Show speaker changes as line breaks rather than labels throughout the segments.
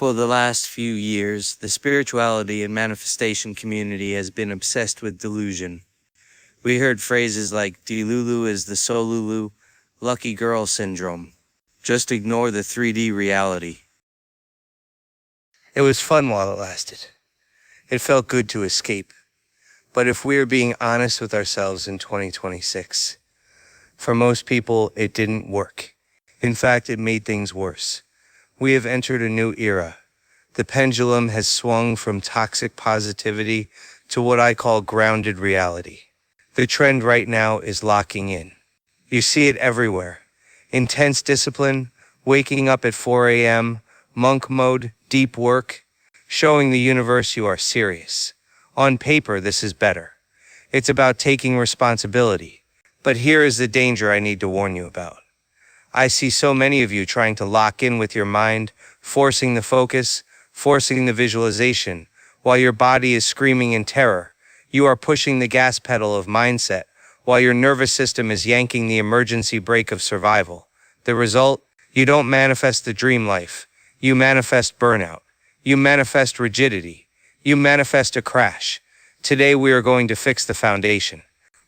For the last few years, the spirituality and manifestation community has been obsessed with delusion. We heard phrases like Delulu is the Solulu, lucky girl syndrome. Just ignore the 3D reality.
It was fun while it lasted. It felt good to escape. But if we're being honest with ourselves in 2026, for most people, it didn't work. In fact, it made things worse. We have entered a new era. The pendulum has swung from toxic positivity to what I call grounded reality. The trend right now is locking in. You see it everywhere. Intense discipline, waking up at 4 a.m., monk mode, deep work, showing the universe you are serious. On paper, this is better. It's about taking responsibility. But here is the danger I need to warn you about. I see so many of you trying to lock in with your mind, forcing the focus, forcing the visualization, while your body is screaming in terror. You are pushing the gas pedal of mindset, while your nervous system is yanking the emergency brake of survival. The result? You don't manifest the dream life. You manifest burnout. You manifest rigidity. You manifest a crash. Today we are going to fix the foundation.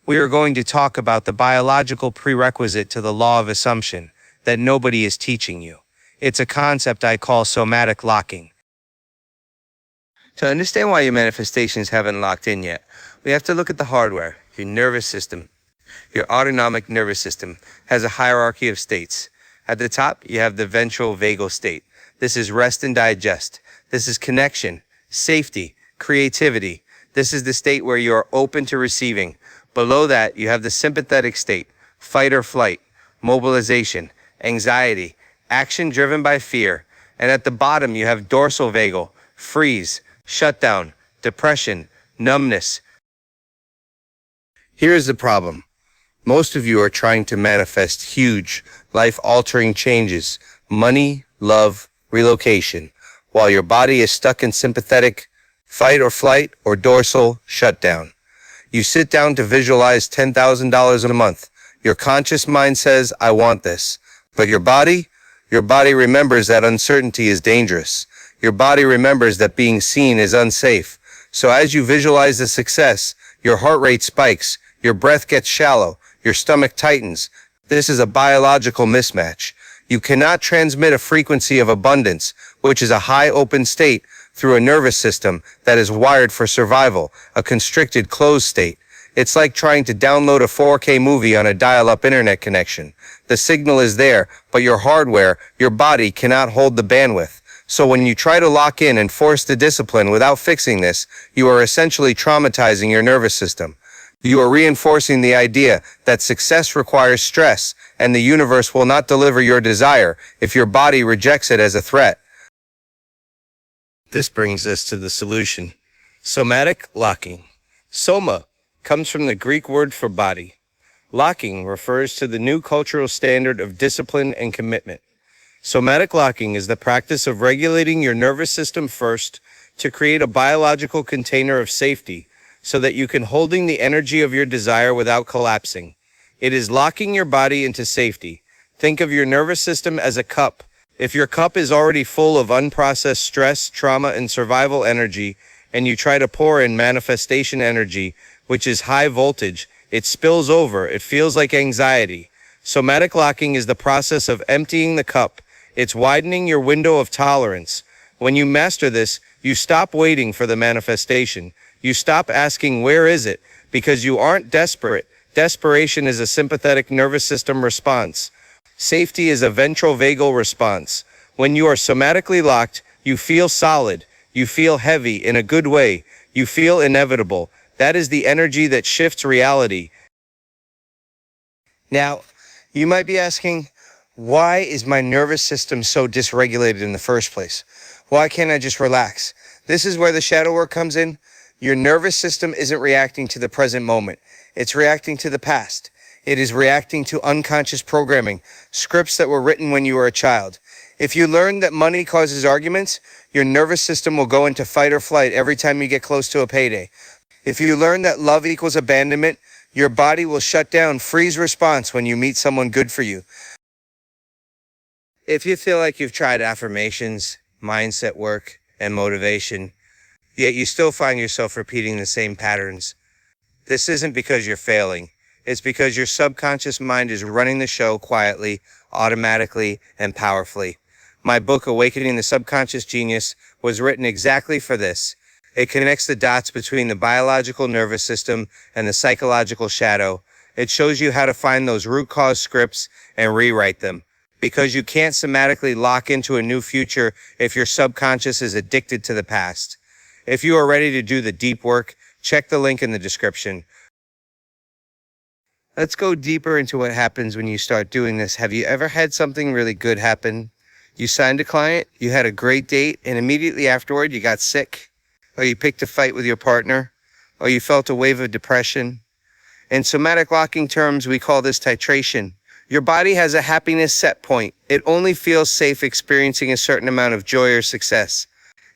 We are going to talk about the biological prerequisite to the law of assumption that nobody is teaching you. It's a concept I call somatic locking. To understand why your manifestations haven't locked in yet, we have to look at the hardware. Your nervous system, your autonomic nervous system, has a hierarchy of states. At the top, you have the ventral vagal state. This is rest and digest. This is connection, safety, creativity. This is the state where you are open to receiving. Below that, you have the sympathetic state, fight or flight, mobilization, anxiety, action driven by fear. And at the bottom, you have dorsal vagal, freeze, shutdown, depression, numbness. Here's the problem. Most of you are trying to manifest huge, life-altering changes, money, love, relocation, while your body is stuck in sympathetic, fight or flight, or dorsal, shutdown. You sit down to visualize $10,000 a month. Your conscious mind says, I want this. But your body remembers that uncertainty is dangerous. Your body remembers that being seen is unsafe. So as you visualize the success, your heart rate spikes, your breath gets shallow, your stomach tightens. This is a biological mismatch. You cannot transmit a frequency of abundance, which is a high open state, through a nervous system that is wired for survival, a constricted closed state. It's like trying to download a 4K movie on a dial-up internet connection. The signal is there, but your hardware, your body cannot hold the bandwidth. So when you try to lock in and force the discipline without fixing this, you are essentially traumatizing your nervous system. You are reinforcing the idea that success requires stress, and the universe will not deliver your desire if your body rejects it as a threat. This brings us to the solution. Somatic locking. Soma comes from the Greek word for body. Locking refers to the new cultural standard of discipline and commitment. Somatic locking is the practice of regulating your nervous system first to create a biological container of safety so that you can holding the energy of your desire without collapsing. It is locking your body into safety. Think of your nervous system as a cup. If your cup is already full of unprocessed stress, trauma, and survival energy, and you try to pour in manifestation energy, which is high voltage, it spills over. It feels like anxiety. Somatic locking is the process of emptying the cup. It's widening your window of tolerance. When you master this, you stop waiting for the manifestation. You stop asking, where is it? Because you aren't desperate. Desperation is a sympathetic nervous system response. Safety is a ventral vagal response. When you are somatically locked, you feel solid. You feel heavy in a good way. You feel inevitable. That is the energy that shifts reality. Now, you might be asking, why is my nervous system so dysregulated in the first place? Why can't I just relax? This is where the shadow work comes in. Your nervous system isn't reacting to the present moment. It's reacting to the past. It is reacting to unconscious programming, scripts that were written when you were a child. If you learn that money causes arguments, your nervous system will go into fight or flight every time you get close to a payday. If you learn that love equals abandonment, your body will shut down freeze response when you meet someone good for you. If you feel like you've tried affirmations, mindset work, and motivation, yet you still find yourself repeating the same patterns. This isn't because you're failing. It's because your subconscious mind is running the show quietly, automatically, and powerfully. My book, Awakening the Subconscious Genius, was written exactly for this. It connects the dots between the biological nervous system and the psychological shadow. It shows you how to find those root cause scripts and rewrite them. Because you can't somatically lock into a new future if your subconscious is addicted to the past. If you are ready to do the deep work, check the link in the description. Let's go deeper into what happens when you start doing this. Have you ever had something really good happen? You signed a client, you had a great date, and immediately afterward you got sick? Or you picked a fight with your partner? Or you felt a wave of depression? In somatic locking terms, we call this titration. Your body has a happiness set point. It only feels safe experiencing a certain amount of joy or success.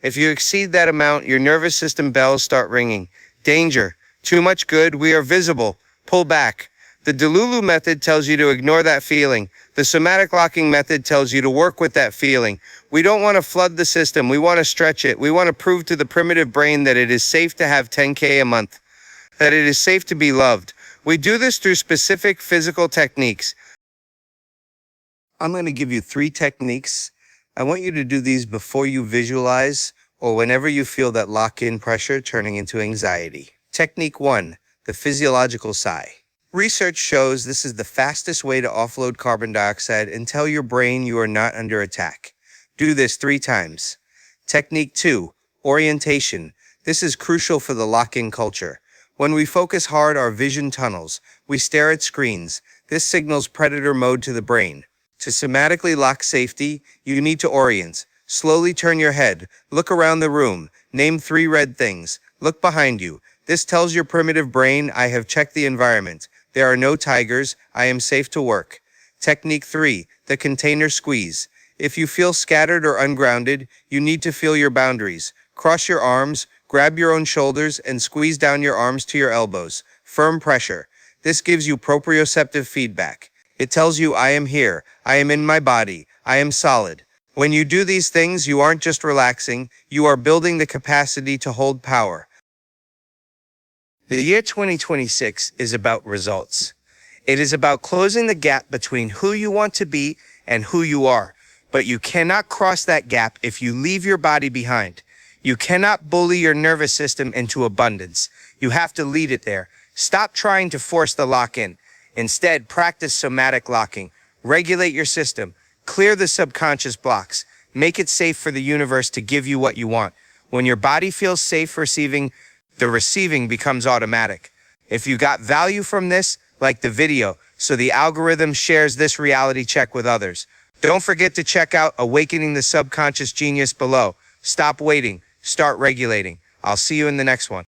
If you exceed that amount, your nervous system bells start ringing. Danger. Too much good. We are visible. Pull back. The delusional method tells you to ignore that feeling. The somatic locking method tells you to work with that feeling. We don't want to flood the system. We want to stretch it. We want to prove to the primitive brain that it is safe to have 10K a month, that it is safe to be loved. We do this through specific physical techniques. I'm going to give you 3 techniques. I want you to do these before you visualize or whenever you feel that lock-in pressure turning into anxiety. Technique 1, the physiological sigh. Research shows this is the fastest way to offload carbon dioxide and tell your brain you are not under attack. Do this 3 times. Technique 2, orientation. This is crucial for the lock-in culture. When we focus hard, our vision tunnels. We stare at screens. This signals predator mode to the brain. To somatically lock safety, you need to orient. Slowly turn your head. Look around the room. Name 3 red things. Look behind you. This tells your primitive brain, I have checked the environment. There are no tigers. I am safe to work. Technique 3, the container squeeze. If you feel scattered or ungrounded, you need to feel your boundaries. Cross your arms, grab your own shoulders, and squeeze down your arms to your elbows. Firm pressure. This gives you proprioceptive feedback. It tells you, I am here. I am in my body. I am solid. When you do these things, you aren't just relaxing. You are building the capacity to hold power. The year 2026 is about results. It is about closing the gap between who you want to be and who you are. But you cannot cross that gap if you leave your body behind. You cannot bully your nervous system into abundance. You have to lead it there. Stop trying to force the lock-in. Instead, practice somatic locking. Regulate your system. Clear the subconscious blocks. Make it safe for the universe to give you what you want. When your body feels safe receiving, the receiving becomes automatic. If you got value from this, like the video, so the algorithm shares this reality check with others. Don't forget to check out Awakening the Subconscious Genius below. Stop waiting. Start regulating. I'll see you in the next one.